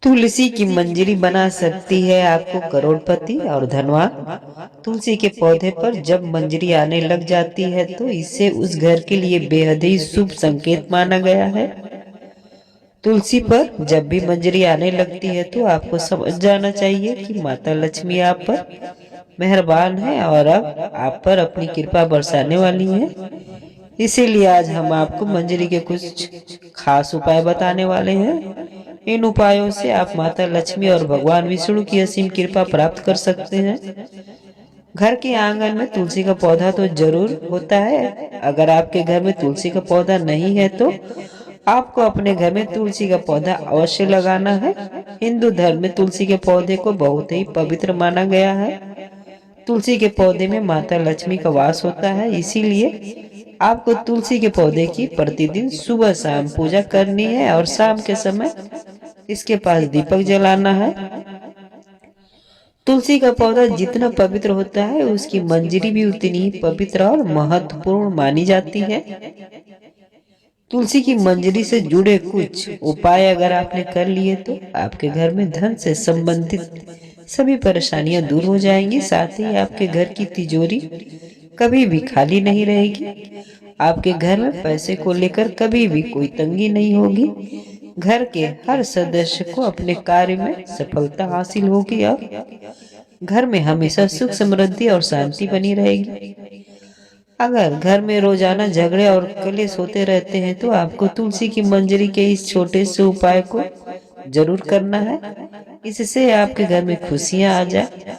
तुलसी की मंजरी बना सकती है आपको करोड़पति और धनवान। तुलसी के पौधे पर जब मंजरी आने लग जाती है तो इसे उस घर के लिए बेहद ही शुभ संकेत माना गया है। तुलसी पर जब भी मंजरी आने लगती है तो आपको समझ जाना चाहिए कि माता लक्ष्मी आप पर मेहरबान है और अब आप पर अपनी कृपा बरसाने वाली है। इसीलिए आज हम आपको मंजरी के कुछ खास उपाय बताने वाले हैं। इन उपायों से आप माता लक्ष्मी और भगवान विष्णु की असीम कृपा प्राप्त कर सकते हैं। घर के आंगन में तुलसी का पौधा तो जरूर होता है। अगर आपके घर में तुलसी का पौधा नहीं है तो आपको अपने घर में तुलसी का पौधा अवश्य लगाना है। हिंदू धर्म में तुलसी के पौधे को बहुत ही पवित्र माना गया है। तुलसी के पौधे में माता लक्ष्मी का वास होता है, इसीलिए आपको तुलसी के पौधे की प्रतिदिन सुबह शाम पूजा करनी है और शाम के समय इसके पास दीपक जलाना है। तुलसी का पौधा जितना पवित्र होता है उसकी मंजरी भी उतनी ही पवित्र और महत्वपूर्ण मानी जाती है। तुलसी की मंजरी से जुड़े कुछ उपाय अगर आपने कर लिए तो आपके घर में धन से संबंधित सभी परेशानियां दूर हो जाएंगी। साथ ही आपके घर की तिजोरी कभी भी खाली नहीं रहेगी। आपके घर में पैसे को लेकर कभी भी कोई तंगी नहीं होगी। घर के हर सदस्य को अपने कार्य में सफलता हासिल होगी और घर में हमेशा सुख समृद्धि और शांति बनी रहेगी। अगर घर में रोजाना झगड़े और कलेश होते रहते हैं तो आपको तुलसी की मंजरी के इस छोटे से उपाय को जरूर करना है। इससे आपके घर में खुशियां आ जाए।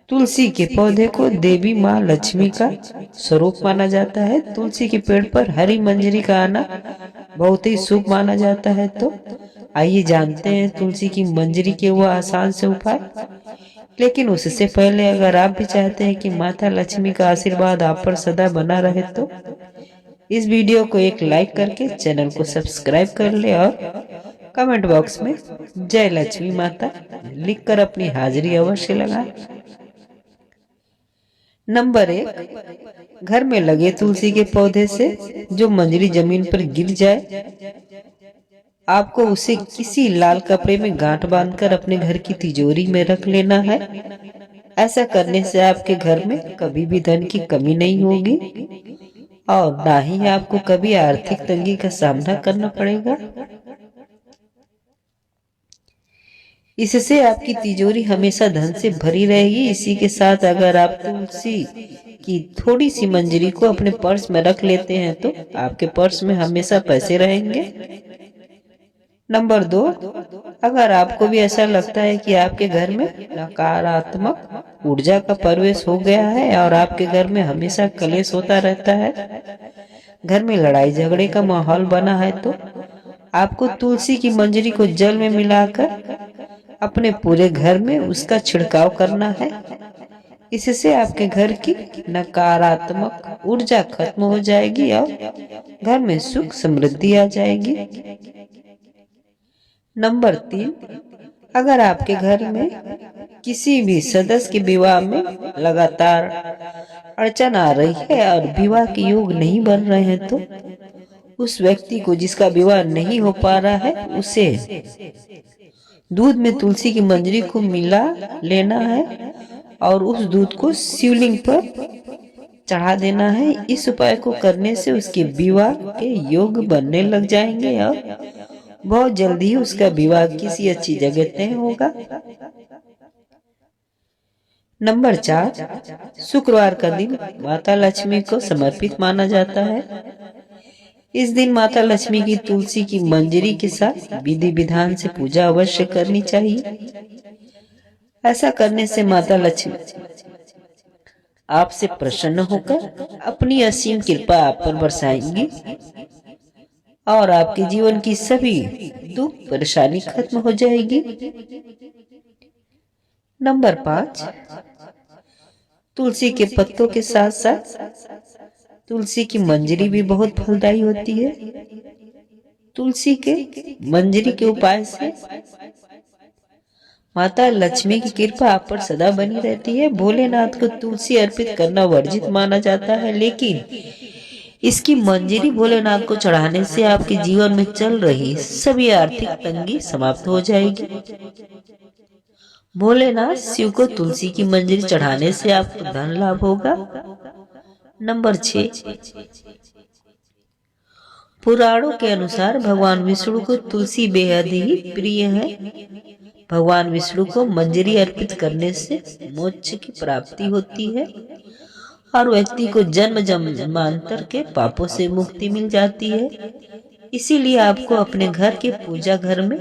तुलसी के पौधे को देवी माँ लक्ष्मी का स्वरूप माना जाता है। तुलसी के पेड़ पर हरी मंजरी का आना बहुत ही शुभ माना जाता है। तो आइए जानते हैं तुलसी की मंजरी के वो आसान से उपाय। लेकिन उससे पहले अगर आप भी चाहते हैं कि माता लक्ष्मी का आशीर्वाद आप पर सदा बना रहे तो इस वीडियो को एक लाइक करके चैनल को सब्सक्राइब कर ले और कमेंट बॉक्स में जय लक्ष्मी माता लिखकर अपनी हाजिरी अवश्य लगाएं। नंबर 1, घर में लगे तुलसी के पौधे से जो मंजरी जमीन पर गिर जाए आपको उसे किसी लाल कपड़े में गांठ बांधकर अपने घर की तिजोरी में रख लेना है। ऐसा करने से आपके घर में कभी भी धन की कमी नहीं होगी और ना ही आपको कभी आर्थिक तंगी का सामना करना पड़ेगा। इससे आपकी तिजोरी हमेशा धन से भरी रहेगी। इसी के साथ अगर आप तुलसी की थोड़ी सी मंजरी को अपने पर्स में रख लेते हैं तो आपके पर्स में हमेशा पैसे रहेंगे। नंबर 2, अगर आपको भी ऐसा लगता है कि आपके घर में नकारात्मक ऊर्जा का प्रवेश हो गया है और आपके घर में हमेशा कलेश होता रहता है, घर में लड़ाई झगड़े का माहौल बना है, तो आपको तुलसी की मंजरी को जल में मिलाकर अपने पूरे घर में उसका छिड़काव करना है। इससे आपके घर की नकारात्मक ऊर्जा खत्म हो जाएगी और घर में सुख समृद्धि आ जाएगी। नंबर 3, अगर आपके घर में किसी भी सदस्य के विवाह में लगातार अड़चन आ रही है और विवाह के योग नहीं बन रहे हैं तो उस व्यक्ति को जिसका विवाह नहीं हो पा रहा है उसे दूध में तुलसी की मंजरी को मिला लेना है और उस दूध को शिवलिंग पर चढ़ा देना है। इस उपाय को करने से उसके विवाह के योग बनने लग जाएंगे और बहुत जल्दी ही उसका विवाह किसी अच्छी जगह तय होगा। नंबर 4, शुक्रवार का दिन माता लक्ष्मी को समर्पित माना जाता है। इस दिन माता लक्ष्मी की तुलसी की मंजरी के साथ विधि विधान से पूजा अवश्य करनी चाहिए। ऐसा करने से माता लक्ष्मी आपसे प्रसन्न होकर अपनी असीम कृपा आप पर बरसाएंगी और आपके जीवन की सभी दुख परेशानी खत्म हो जाएगी। नंबर 5, तुलसी के पत्तों के साथ साथ तुलसी की मंजरी भी बहुत फलदायी होती है। तुलसी के मंजरी के उपाय से माता लक्ष्मी की कृपा आप पर सदा बनी रहती है। भोलेनाथ को तुलसी अर्पित करना वर्जित माना जाता है, लेकिन इसकी मंजरी भोलेनाथ को चढ़ाने से आपके जीवन में चल रही सभी आर्थिक तंगी समाप्त हो जाएगी। भोलेनाथ शिव को तुलसी की मंजरी चढ़ाने से आपको धन लाभ होगा। नंबर 6, पुराणों के अनुसार भगवान विष्णु को तुलसी बेहद ही प्रिय है। भगवान विष्णु को मंजरी अर्पित करने से मोक्ष की प्राप्ति होती है और व्यक्ति को जन्म जन्मांतर के पापों से मुक्ति मिल जाती है। इसीलिए आपको अपने घर के पूजा घर में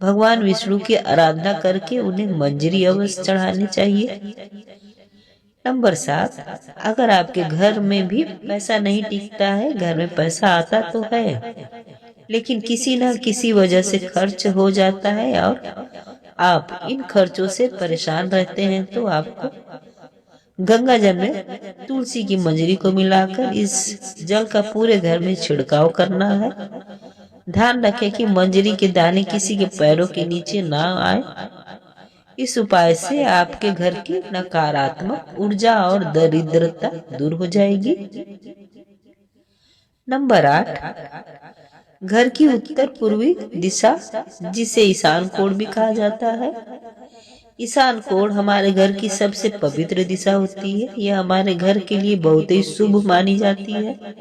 भगवान विष्णु की आराधना करके उन्हें मंजरी अवश्य चढ़ानी चाहिए। नंबर 7, अगर आपके घर में भी पैसा नहीं टिकता है, घर में पैसा आता तो है लेकिन किसी न किसी वजह से खर्च हो जाता है और आप इन खर्चों से परेशान रहते हैं, तो आपको गंगा जल में तुलसी की मंजरी को मिलाकर इस जल का पूरे घर में छिड़काव करना है। ध्यान रखें कि मंजरी के दाने किसी के पैरों के नीचे ना आए। इस उपाय से आपके घर की नकारात्मक ऊर्जा और दरिद्रता दूर हो जाएगी। नंबर 8, घर की उत्तर पूर्वी दिशा, जिसे ईशान कोण भी कहा जाता है। ईशान कोण हमारे घर की सबसे पवित्र दिशा होती है। यह हमारे घर के लिए बहुत ही शुभ मानी जाती है।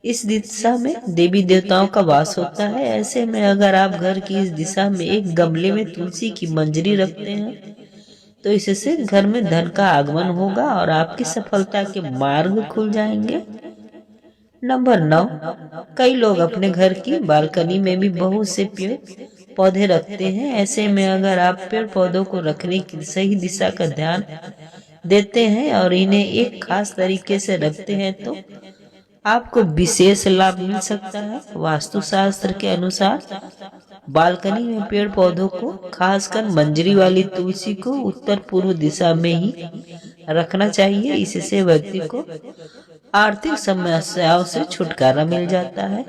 इस दिशा में देवी देवताओं का वास होता है। ऐसे में अगर आप घर की इस दिशा में एक गमले में तुलसी की मंजरी रखते हैं तो इससे घर में धन का आगमन होगा और आपकी सफलता के मार्ग खुल जाएंगे। नंबर 9, कई लोग अपने घर की बालकनी में भी बहुत से पेड़ पौधे रखते हैं। ऐसे में अगर आप पेड़ पौधों को रखने की सही दिशा का ध्यान देते हैं और इन्हें एक खास तरीके से रखते हैं तो आपको विशेष लाभ मिल सकता है। वास्तुशास्त्र के अनुसार बालकनी में पेड़ पौधों को, खासकर मंजरी वाली तुलसी को, उत्तर पूर्व दिशा में ही रखना चाहिए। इससे व्यक्ति को आर्थिक समस्याओं से छुटकारा मिल जाता है।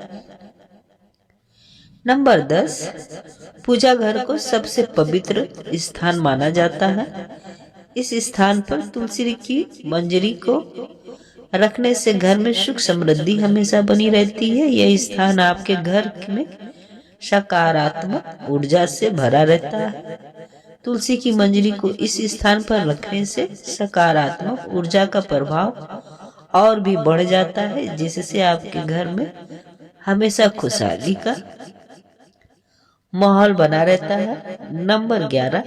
नंबर 10, पूजा घर को सबसे पवित्र स्थान माना जाता है। इस स्थान पर तुलसी की मंजरी को रखने से घर में सुख समृद्धि हमेशा बनी रहती है। यह स्थान आपके घर में सकारात्मक ऊर्जा से भरा रहता है। तुलसी की मंजरी को इस स्थान पर रखने से सकारात्मक ऊर्जा का प्रभाव और भी बढ़ जाता है, जिससे आपके घर में हमेशा खुशहाली का माहौल बना रहता है। नंबर 11,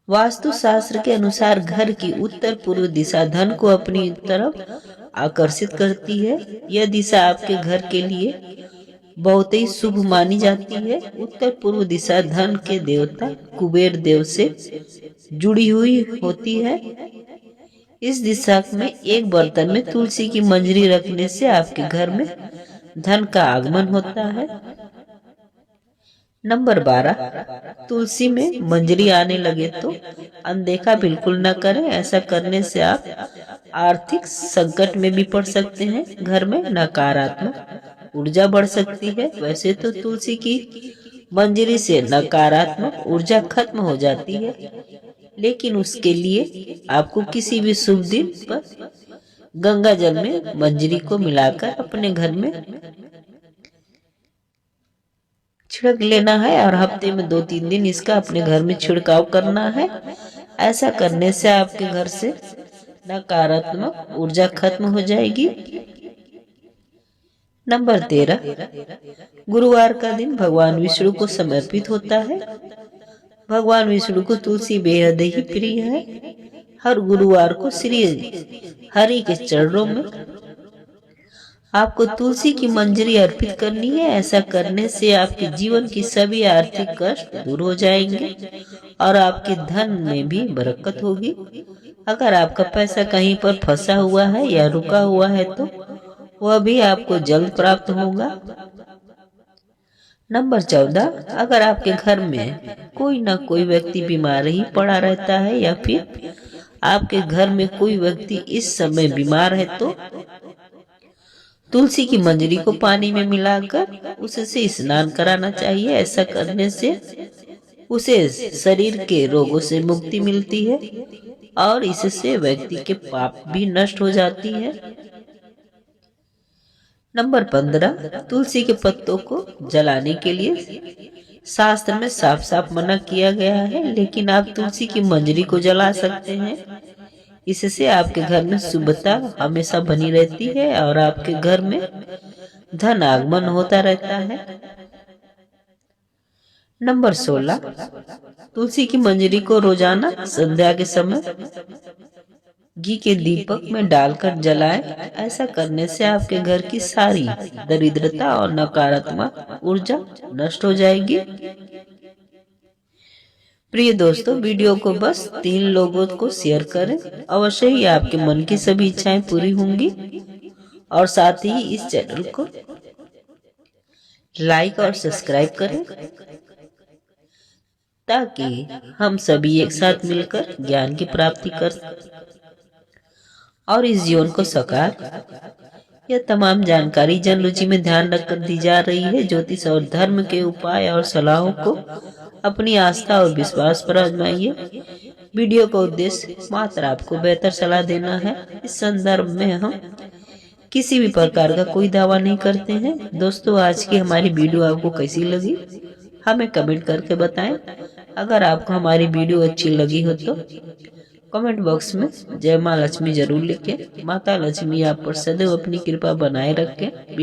वास्तुशास्त्र के अनुसार घर की उत्तर पूर्व दिशा धन को अपनी तरफ आकर्षित करती है। यह दिशा आपके घर के लिए बहुत ही शुभ मानी जाती है। उत्तर पूर्व दिशा धन के देवता कुबेर देव से जुड़ी हुई होती है। इस दिशा में एक बर्तन में तुलसी की मंजरी रखने से आपके घर में धन का आगमन होता है। नंबर 12, तुलसी में मंजरी आने लगे तो अनदेखा बिल्कुल न करें। ऐसा करने से आप आर्थिक संकट में भी पड़ सकते हैं। घर में नकारात्मक ऊर्जा बढ़ सकती है। वैसे तो तुलसी की मंजरी से नकारात्मक ऊर्जा खत्म हो जाती है, लेकिन उसके लिए आपको किसी भी शुभ दिन पर गंगा जल में मंजरी को मिलाकर अपने घर में छिड़क लेना है और हफ्ते में 2-3 दिन इसका अपने घर में छिड़काव करना है। ऐसा करने से आपके घर से नकारात्मक ऊर्जा खत्म हो जाएगी। नंबर 13, गुरुवार का दिन भगवान विष्णु को समर्पित होता है। भगवान विष्णु को तुलसी बेहद ही प्रिय है। हर गुरुवार को श्री हरि के चरणों में आपको तुलसी की मंजरी अर्पित करनी है। ऐसा करने से आपके जीवन की सभी आर्थिक कष्ट दूर हो जाएंगे और आपके धन में भी बरकत होगी। अगर आपका पैसा कहीं पर फंसा हुआ है या रुका हुआ है तो वह भी आपको जल्द प्राप्त होगा। नंबर 14, अगर आपके घर में कोई न कोई व्यक्ति बीमार ही पड़ा रहता है या फिर आपके घर में कोई व्यक्ति इस समय बीमार है तो तुलसी की मंजरी को पानी में मिलाकर उससे स्नान कराना चाहिए। ऐसा करने से उसे शरीर के रोगों से मुक्ति मिलती है और इससे व्यक्ति के पाप भी नष्ट हो जाती है। नंबर 15, तुलसी के पत्तों को जलाने के लिए शास्त्र में साफ साफ मना किया गया है, लेकिन आप तुलसी की मंजरी को जला सकते हैं। इससे आपके घर में शुभता हमेशा बनी रहती है और आपके घर में धन आगमन होता रहता है। नंबर 16, तुलसी की मंजरी को रोजाना संध्या के समय घी के दीपक में डालकर जलाएं। ऐसा करने से आपके घर की सारी दरिद्रता और नकारात्मक ऊर्जा नष्ट हो जाएगी। प्रिय दोस्तों, वीडियो को बस 3 लोगों को शेयर करें, अवश्य ही आपके मन की सभी इच्छाएं पूरी होंगी। और साथ ही इस चैनल को लाइक और सब्सक्राइब करें ताकि हम सभी एक साथ मिलकर ज्ञान की प्राप्ति कर और इस जीवन को साकार। यह तमाम जानकारी जन रुचि में ध्यान रखकर दी जा रही है। ज्योतिष और धर्म के उपाय और सलाहों को अपनी आस्था और विश्वास पर आजमाइए। वीडियो का उद्देश्य मात्र आपको बेहतर सलाह देना है। इस संदर्भ में हम किसी भी प्रकार का कोई दावा नहीं करते हैं। दोस्तों, आज की हमारी वीडियो आपको कैसी लगी हमें कमेंट करके बताएं। अगर आपको हमारी वीडियो अच्छी लगी हो तो कमेंट बॉक्स में जय माँ लक्ष्मी जरूर लिखें। माता लक्ष्मी आप पर सदैव अपनी कृपा बनाए रखें।